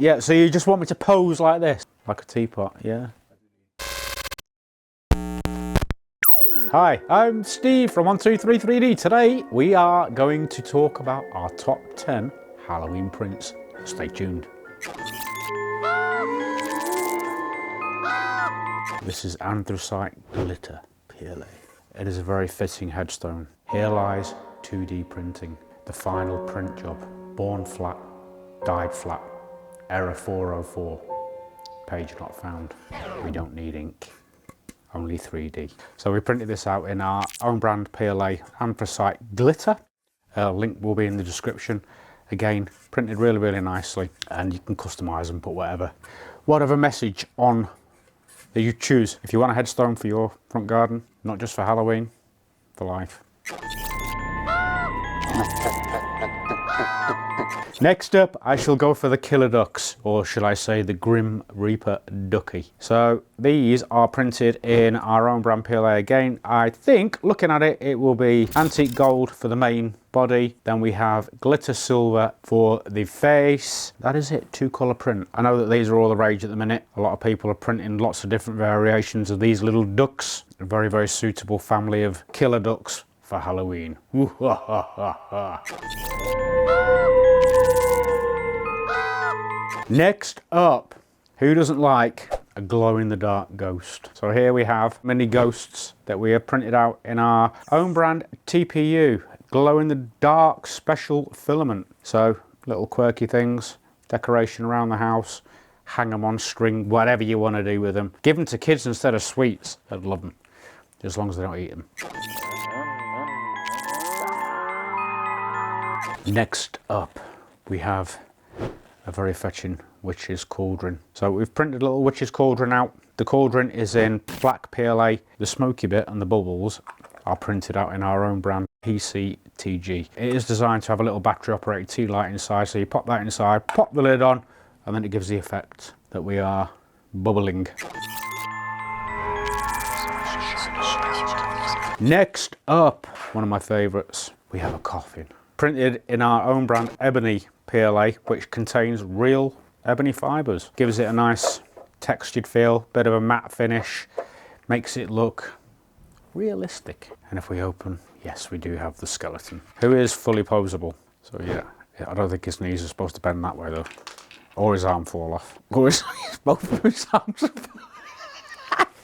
Yeah, so you just want me to pose like this? Like a teapot, yeah. Hi, I'm Steve from 123 3D. Today we are going to talk about our top 10 Halloween prints. Stay tuned. This is anthracite glitter PLA. It is a very fitting headstone. Here lies 2D printing, the final print job. Born flat, died flat, error 404, page not found. We don't need ink, only 3D. So we printed this out in our own brand PLA anthracite glitter. Link will be in the description. Again, printed really, really nicely, and you can customize and put whatever message on that you choose. If you want a headstone for your front garden, not just for Halloween, for life. Next up, I shall go for the Killer Ducks, or should I say the Grim Reaper Ducky. So these are printed in our own brand PLA again. I think, looking at it, it will be antique gold for the main body. Then we have glitter silver for the face. That is it, 2-colour print. I know that these are all the rage at the minute. A lot of people are printing lots of different variations of these little ducks. A very, very suitable family of killer ducks for Halloween. Next up, who doesn't like a glow-in-the-dark ghost? So here we have many ghosts that we have printed out in our own brand TPU, glow-in-the-dark special filament. So little quirky things, decoration around the house, hang them on string, whatever you want to do with them. Give them to kids instead of sweets, they'd love them, as long as they don't eat them. Next up, we have a very fetching witch's cauldron. So we've printed a little witch's cauldron out. The cauldron is in black PLA. The smoky bit and the bubbles are printed out in our own brand PCTG. It is designed to have a little battery operated tea light inside. So you pop that inside, pop the lid on, and then it gives the effect that we are bubbling. Next up, one of my favorites, we have a coffin. Printed in our own brand ebony PLA, which contains real ebony fibres. Gives it a nice textured feel, bit of a matte finish, makes it look realistic. And if we open, yes, we do have the skeleton, who is fully poseable. So yeah, I don't think his knees are supposed to bend that way though. Or his arm fall off. Or his, both of his arms.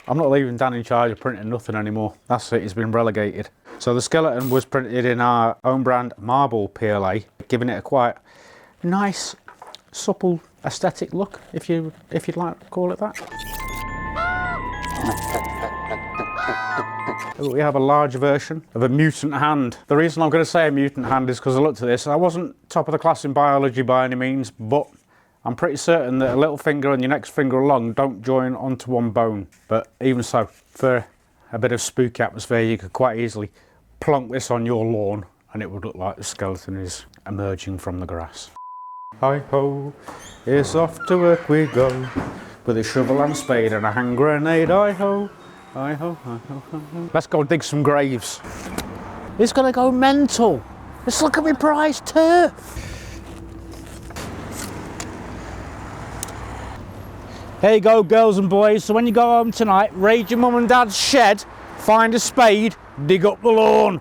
I'm not leaving Dan in charge of printing nothing anymore. That's it, he's been relegated. So the skeleton was printed in our own brand marble PLA, giving it a quite nice, supple aesthetic look, if you'd like to call it that. We have a large version of a mutant hand. The reason I'm going to say a mutant hand is because I looked at this. I wasn't top of the class in biology by any means, but I'm pretty certain that a little finger and your next finger along don't join onto one bone. But even so, for a bit of spooky atmosphere, you could quite easily plonk this on your lawn and it would look like the skeleton is emerging from the grass. Hi ho, it's off to work we go, with a shovel and spade and a hand grenade. Hi ho, hi ho, hi ho, hi ho. Let's go dig some graves. It's gonna go mental. Let's look at my prize turf. Here you go, girls and boys. So when you go home tonight, raid your mum and dad's shed, find a spade, dig up the lawn.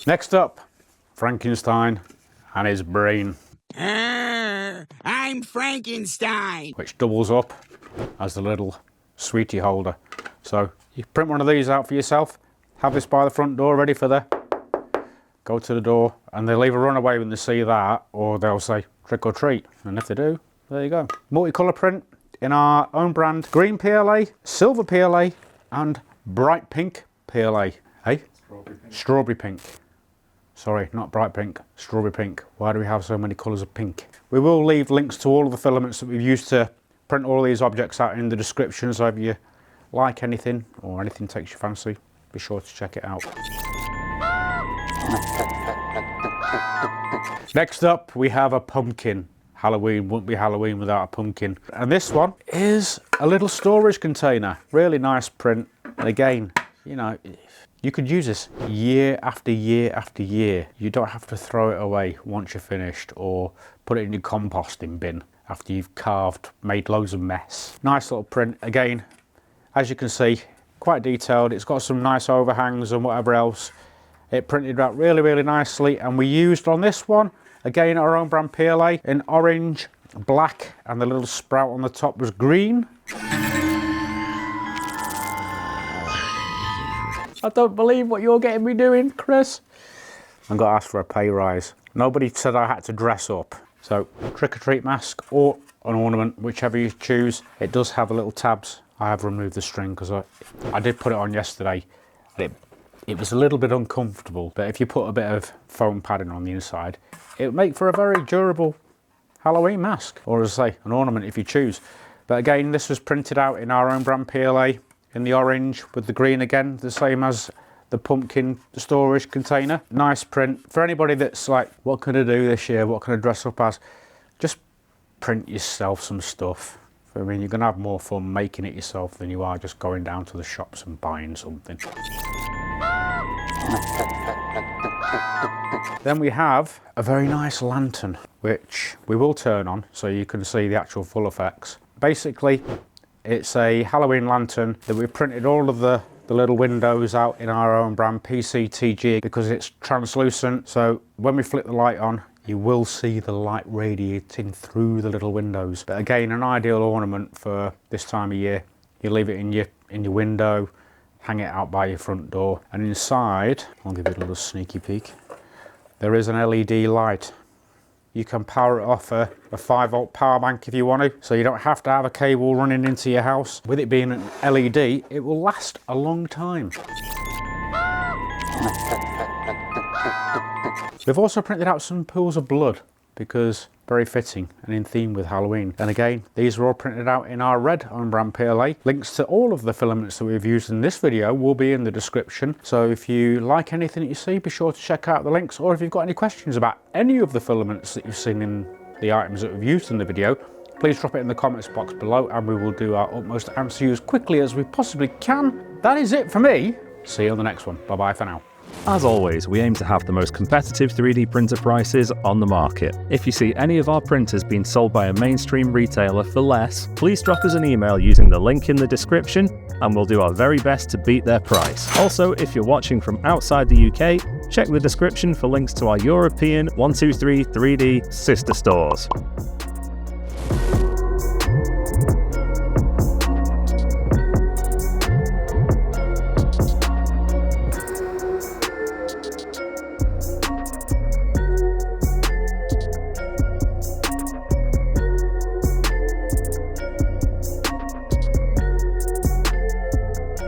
Next up, Frankenstein and his brain. I'm Frankenstein. Which doubles up as the little sweetie holder. So you print one of these out for yourself, have this by the front door ready for the go to the door, and they'll either run away when they see that or they'll say trick or treat. And if they do, there you go. Multicolour print in our own brand green PLA, silver PLA and bright pink PLA. Hey? Strawberry pink. Sorry, not bright pink, strawberry pink. Why do we have so many colours of pink? We will leave links to all of the filaments that we've used to print all these objects out in the description, so if you like anything or anything takes your fancy, be sure to check it out. Next up, we have a pumpkin. Halloween wouldn't be Halloween without a pumpkin. And this one is a little storage container. Really nice print. And again, you know, you could use this year after year after year. You don't have to throw it away once you're finished or put it in your composting bin after you've carved, made loads of mess. Nice little print. Again, as you can see, quite detailed. It's got some nice overhangs and whatever else. It printed out really, really nicely. And we used on this one, again, our own brand PLA in orange, black, and the little sprout on the top was green. I don't believe what you're getting me doing, Chris. I'm going to ask for a pay rise. Nobody said I had to dress up. So, trick-or-treat mask or an ornament, whichever you choose. It does have a little tabs. I have removed the string because I did put it on yesterday. It was a little bit uncomfortable, but if you put a bit of foam padding on the inside, it would make for a very durable Halloween mask, or as I say, an ornament if you choose. But again, this was printed out in our own brand PLA in the orange with the green again, the same as the pumpkin storage container. Nice print. For anybody that's like, what can I do this year? What can I dress up as? Just print yourself some stuff. I mean, you're going to have more fun making it yourself than you are just going down to the shops and buying something. Then we have a very nice lantern, which we will turn on so you can see the actual full effects. Basically, it's a Halloween lantern that we printed all of the little windows out in our own brand PCTG because it's translucent. So when we flick the light on, you will see the light radiating through the little windows. But again, an ideal ornament for this time of year. You leave it in your window, hang it out by your front door, and inside, I'll give it a little sneaky peek, there is an LED light. You can power it off a 5-volt power bank if you want to, so you don't have to have a cable running into your house. With it being an LED, it will last a long time. We've also printed out some pools of blood because very fitting and in theme with Halloween. And again, these are all printed out in our red own brand PLA. Links to all of the filaments that we've used in this video will be in the description. So if you like anything that you see, be sure to check out the links. Or if you've got any questions about any of the filaments that you've seen in the items that we've used in the video, please drop it in the comments box below and we will do our utmost to answer you as quickly as we possibly can. That is it for me. See you on the next one. Bye bye for now. As always, we aim to have the most competitive 3D printer prices on the market. If you see any of our printers being sold by a mainstream retailer for less, please drop us an email using the link in the description and we'll do our very best to beat their price. Also, if you're watching from outside the UK, check the description for links to our European 123 3D sister stores.